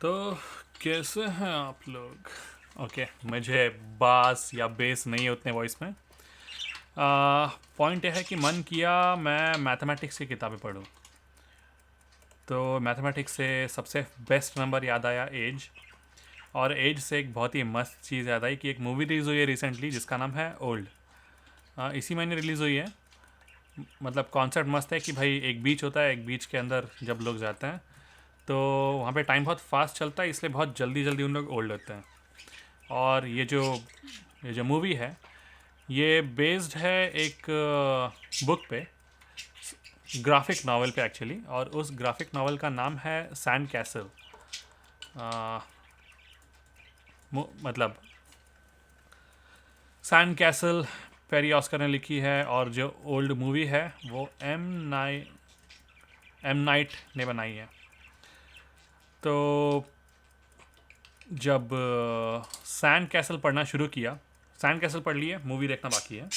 तो कैसे हैं आप लोग? ओके, मुझे बास या बेस नहीं है उतने वॉइस में। पॉइंट यह है कि मन किया मैं मैथमेटिक्स की किताबें पढूं। तो मैथमेटिक्स से सबसे बेस्ट नंबर याद आया एज। और एज से एक बहुत ही मस्त चीज़ याद आई कि एक मूवी रिलीज़ हुई है रिसेंटली जिसका नाम है ओल्ड। इसी महीने रिलीज़ हुई है। मतलब कॉन्सेप्ट मस्त है कि भाई एक बीच होता है, एक बीच के अंदर जब लोग जाते हैं तो वहाँ पे टाइम बहुत फास्ट चलता है, इसलिए बहुत जल्दी जल्दी उन लोग ओल्ड होते हैं। और ये जो मूवी है ये बेस्ड है एक बुक पे, ग्राफिक नावल पे एक्चुअली। और उस ग्राफिक नावल का नाम है सैंड कैसल। मतलब सैंड कैसल पेरी ऑस्कर ने लिखी है, और जो ओल्ड मूवी है वो एम नाइट ने बनाई है। तो जब सैंड कैसल पढ़ना शुरू किया, सैंड कैसल पढ़ लिए, मूवी देखना बाकी है,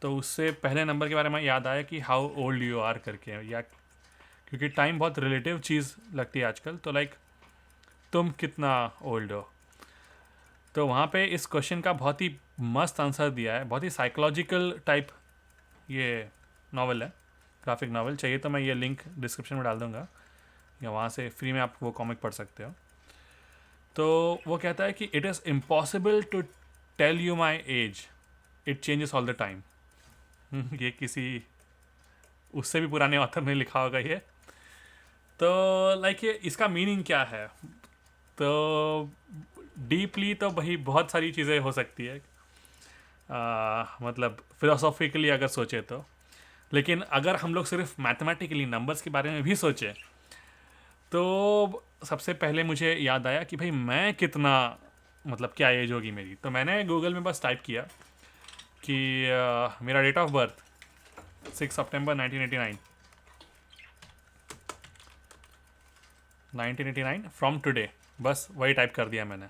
तो उससे पहले नंबर के बारे में याद आया कि हाउ ओल्ड यू आर करके, या क्योंकि टाइम बहुत रिलेटिव चीज़ लगती है आजकल। तो लाइक तुम कितना ओल्ड हो? तो वहाँ पे इस क्वेश्चन का बहुत ही मस्त आंसर दिया है। बहुत ही साइकोलॉजिकल टाइप ये नावल है, ग्राफिक नावल। चाहिए तो मैं ये लिंक डिस्क्रिप्शन में डाल दूंगा, या वहाँ से फ्री में आप वो कॉमिक पढ़ सकते हो। तो वो कहता है कि it is impossible to tell you my age, it changes all the time. ये किसी उससे भी पुराने ऑथर ने लिखा होगा ये। तो लाइक ये इसका मीनिंग क्या है? तो डीपली तो भाई बहुत सारी चीज़ें हो सकती है, मतलब फिलोसॉफिकली अगर सोचे तो। लेकिन अगर हम लोग सिर्फ मैथमेटिकली नंबर्स के बारे में भी सोचे तो सबसे पहले मुझे याद आया कि भाई मैं कितना, मतलब क्या एज होगी मेरी। तो मैंने गूगल में बस टाइप किया कि मेरा डेट ऑफ बर्थ 6 सितंबर 1989, 1989 फ्रॉम टुडे, बस वही टाइप कर दिया मैंने।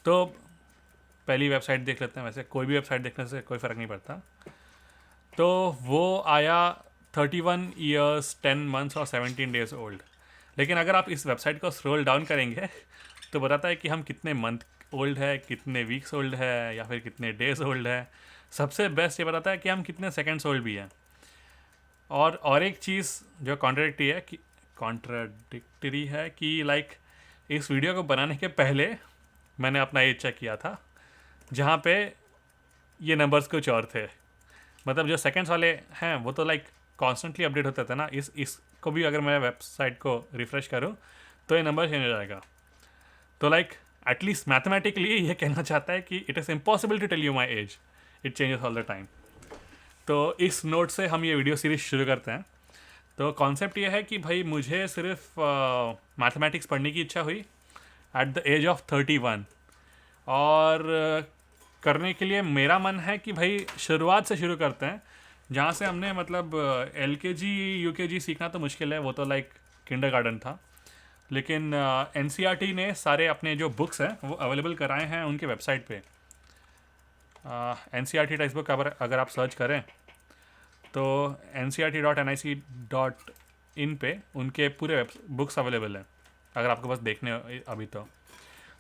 तो पहली वेबसाइट देख लेते हैं, वैसे कोई भी वेबसाइट देखने से कोई फ़र्क नहीं पड़ता। तो वो आया 31 ईयर्स 10 मंथ्स और 17 डेज ओल्ड। लेकिन अगर आप इस वेबसाइट को स्क्रॉल डाउन करेंगे तो बताता है कि हम कितने मंथ ओल्ड है, कितने वीक्स ओल्ड है, या फिर कितने डेज ओल्ड है। सबसे बेस्ट ये बताता है कि हम कितने सेकेंड्स ओल्ड भी हैं। और एक चीज़ जो कॉन्ट्राडिक्टरी है कि लाइक इस वीडियो को बनाने के पहले मैंने अपना एज चेक किया था, जहाँ पे ये नंबर्स कुछ और थे। मतलब जो सेकंड्स वाले हैं वो तो लाइक कॉन्स्टेंटली अपडेट होते थे ना। इसको भी अगर मैं वेबसाइट को रिफ़्रेश करूँ तो ये नंबर चेंज हो जाएगा। तो लाइक एटलीस्ट मैथमेटिकली ये कहना चाहता है कि it is impossible to tell you my age, it changes all the time. तो इस नोट से हम ये वीडियो सीरीज शुरू करते हैं। तो कॉन्सेप्ट ये है कि भाई मुझे सिर्फ मैथमेटिक्स पढ़ने की इच्छा हुई एट द एज ऑफ 31। और करने के लिए मेरा मन है कि भाई शुरुआत से शुरू करते हैं, जहाँ से हमने मतलब LKG UKG सीखना तो मुश्किल है, वो तो लाइक किंडरगार्टन था। लेकिन NCERT ने सारे अपने जो बुक्स हैं वो अवेलेबल कराए हैं उनके वेबसाइट पे। NCERT टेक्स्ट बुक अगर आप सर्च करें तो ncrt.nic.in पे उनके पूरे बुक्स अवेलेबल हैं, अगर आपको बस देखने हो अभी तो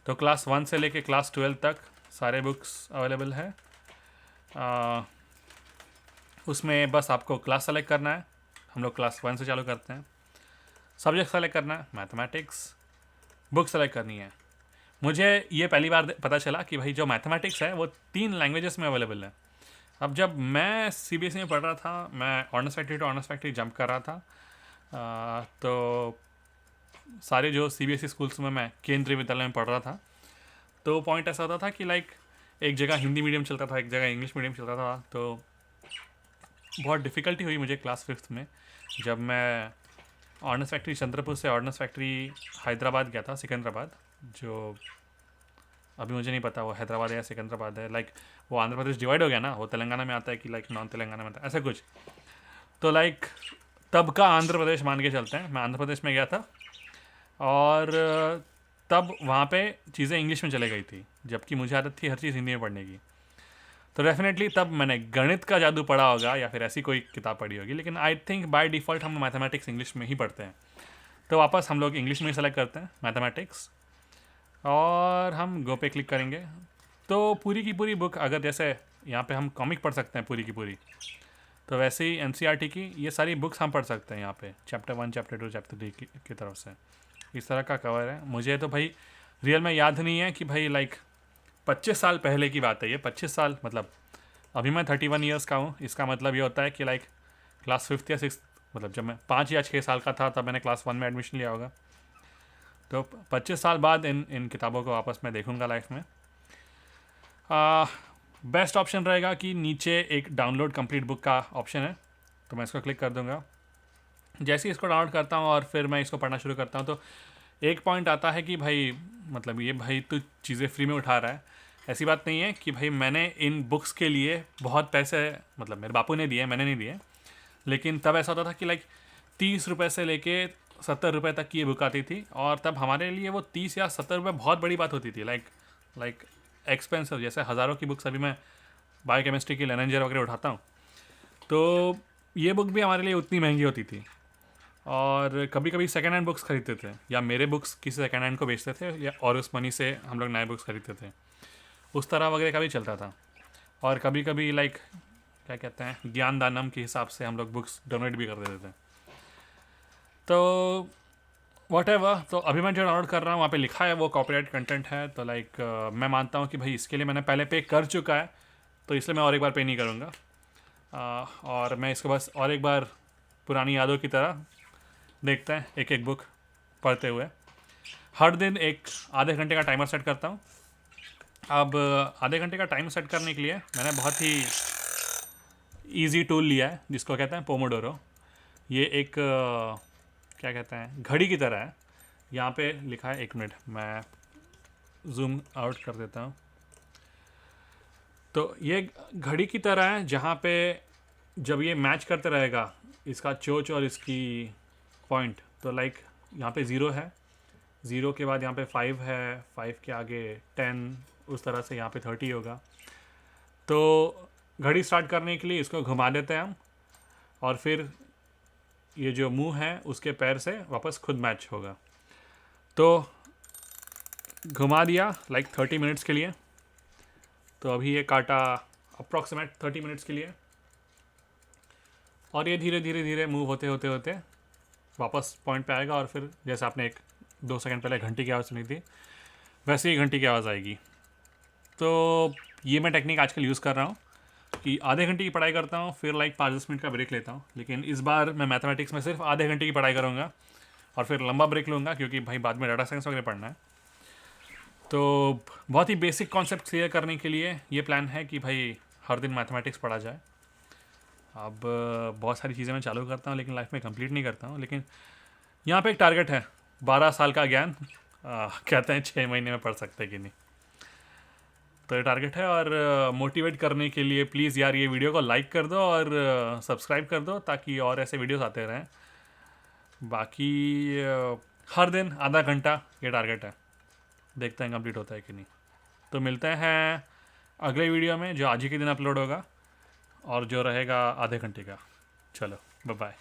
क्लास 1 से लेके क्लास 12 तक सारे बुक्स अवेलेबल है। उसमें बस आपको क्लास सेलेक्ट करना है। हम लोग क्लास 1 से चालू करते हैं। सब्जेक्ट सेलेक्ट करना है मैथमेटिक्स, बुक सेलेक्ट करनी है। मुझे ये पहली बार पता चला कि भाई जो मैथमेटिक्स है वो 3 लैंग्वेजेस में अवेलेबल है। अब जब मैं CBSE में पढ़ रहा था, मैं owners factory to owners factory jump कर रहा था, तो सारे जो CBSE स्कूल्स में मैं केंद्रीय विद्यालय में पढ़ रहा था, तो पॉइंट ऐसा होता था कि लाइक एक जगह हिंदी मीडियम चलता था, एक जगह इंग्लिश मीडियम चलता था। तो बहुत डिफ़िकल्टी हुई मुझे क्लास 5th में, जब मैं ऑनर्स फैक्ट्री चंद्रपुर से ऑनर्स फैक्ट्री हैदराबाद गया था, सिकंदराबाद। जो अभी मुझे नहीं पता वो हैदराबाद है या सिकंदराबाद है। लाइक वो आंध्र प्रदेश डिवाइड हो गया ना, वो तेलंगाना में आता है कि लाइक नॉन तेलंगाना में आता है, ऐसा कुछ। तो लाइक तब का आंध्र प्रदेश मान के चलते हैं, मैं आंध्र प्रदेश में गया था। और तब वहाँ पे चीज़ें इंग्लिश में चले गई थी, जबकि मुझे आदत थी हर चीज़ हिंदी में पढ़ने की। तो डेफिनेटली तब मैंने गणित का जादू पढ़ा होगा या फिर ऐसी कोई किताब पढ़ी होगी, लेकिन आई थिंक बाय डिफ़ॉल्ट हम मैथमेटिक्स इंग्लिश में ही पढ़ते हैं। तो वापस हम लोग इंग्लिश में सेलेक्ट करते हैं मैथमेटिक्स, और हम गो पे क्लिक करेंगे। तो पूरी की पूरी बुक, अगर जैसे यहाँ पे हम कॉमिक पढ़ सकते हैं पूरी की पूरी, तो वैसे ही एनसीईआरटी की ये सारी बुक्स हम पढ़ सकते हैं यहाँ पे, चैप्टर 1, चैप्टर 2, चैप्टर 3 की तरफ से। इस तरह का कवर है। मुझे तो भाई रियल में याद नहीं है कि भाई लाइक 25 साल पहले की बात है ये। 25 साल मतलब अभी मैं 31 ईयर्स का हूँ। इसका मतलब ये होता है कि लाइक क्लास 5th या 6th, मतलब जब मैं 5 या 6 साल का था तब मैंने क्लास 1 में एडमिशन लिया होगा। तो 25 साल बाद इन किताबों को वापस मैं देखूँगा लाइफ में। बेस्ट ऑप्शन रहेगा कि नीचे एक डाउनलोड कंप्लीट बुक का ऑप्शन है, तो मैं इसको क्लिक कर दूंगा। जैसे ही इसको डाउनलोड करता हूँ और फिर मैं इसको पढ़ना शुरू करता हूँ, तो एक पॉइंट आता है कि भाई मतलब ये भाई तो चीज़ें फ्री में उठा रहा है। ऐसी बात नहीं है कि भाई मैंने इन बुक्स के लिए बहुत पैसे, मतलब मेरे बापू ने दिए, मैंने नहीं दिए। लेकिन तब ऐसा होता था कि लाइक 30 रुपये से लेके 70 रुपये तक की ये बुक आती थी, और तब हमारे लिए वो 30 या 70 रुपये बहुत बड़ी बात होती थी। लाइक एक्सपेंसिव, जैसे हज़ारों की बुक्स अभी मैं बायोकेमिस्ट्री की लेनेंजर वगैरह उठाता हूँ, तो ये बुक भी हमारे लिए उतनी महंगी होती थी। और कभी कभी सेकेंड हैंड बुक्स खरीदते थे, या मेरे बुक्स किसी सेकेंड हैंड को बेचते थे, या और उस मनी से हम लोग नए बुक्स खरीदते थे। उस तरह वगैरह का भी चलता था। और कभी कभी लाइक क्या कहते हैं, ज्ञान दानम के हिसाब से हम लोग बुक्स डोनेट भी कर देते थे। तो व्हाटएवर, तो अभी मैं जो डाउनलोड कर रहा हूँ वहाँ पे लिखा है वो कॉपीराइट कंटेंट है, तो लाइक मैं मानता हूँ कि भाई इसके लिए मैंने पहले पे कर चुका है, तो इसलिए मैं और एक बार पे नहीं करूँगा। और मैं इसको बस और एक बार पुरानी यादों की तरह देखते हैं, एक एक बुक पढ़ते हुए। हर दिन एक आधे घंटे का टाइमर सेट करता हूँ। अब आधे घंटे का टाइम सेट करने के लिए मैंने बहुत ही ईजी टूल लिया है, जिसको कहते हैं पोमोडोरो। ये एक क्या कहते हैं, घड़ी की तरह है। यहाँ पे लिखा है, 1 मिनट मैं जूम आउट कर देता हूँ। तो ये घड़ी की तरह है, जहाँ पे जब ये मैच करते रहेगा इसका चोच और इसकी पॉइंट, तो लाइक यहाँ पे 0 है, 0 के बाद यहाँ पे 5 है, 5 के आगे 10, उस तरह से यहाँ पे 30 होगा। तो घड़ी स्टार्ट करने के लिए इसको घुमा देते हैं हम, और फिर ये जो मुंह है उसके पैर से वापस खुद मैच होगा। तो घुमा दिया लाइक 30 मिनट्स के लिए। तो अभी ये काटा अप्रॉक्सीमेट 30 मिनट्स के लिए, और ये धीरे धीरे धीरे मूव होते होते होते वापस पॉइंट पे आएगा। और फिर जैसे आपने 1-2 सेकंड पहले घंटी की आवाज़ सुनी थी, वैसे ही घंटी की आवाज़ आएगी। तो ये मैं टेक्निक आजकल यूज़ कर रहा हूँ कि आधे घंटे की पढ़ाई करता हूँ, फिर लाइक 5-10 मिनट का ब्रेक लेता हूँ। लेकिन इस बार मैं मैथमेटिक्स में सिर्फ आधे घंटे की पढ़ाई करूँगा, और फिर लंबा ब्रेक लूँगा, क्योंकि भाई बाद में डाटा साइंस वगैरह पढ़ना है। तो बहुत ही बेसिक कॉन्सेप्ट क्लियर करने के लिए ये प्लान है कि भाई हर दिन मैथमेटिक्स पढ़ा जाए। अब बहुत सारी चीज़ें मैं चालू करता हूँ लेकिन लाइफ में कंप्लीट नहीं करता हूँ। लेकिन यहाँ पे एक टारगेट है, 12 साल का ज्ञान कहते हैं 6 महीने में पढ़ सकते हैं कि नहीं। तो ये टारगेट है, और मोटिवेट करने के लिए प्लीज़ यार ये वीडियो को लाइक कर दो और सब्सक्राइब कर दो, ताकि और ऐसे वीडियोस आते रहें। बाकी हर दिन आधा घंटा ये टारगेट है, देखते हैं कंप्लीट होता है कि नहीं। तो मिलते हैं अगले वीडियो में, जो आज ही के दिन अपलोड होगा और जो रहेगा आधे घंटे का। चलो बाय बाय।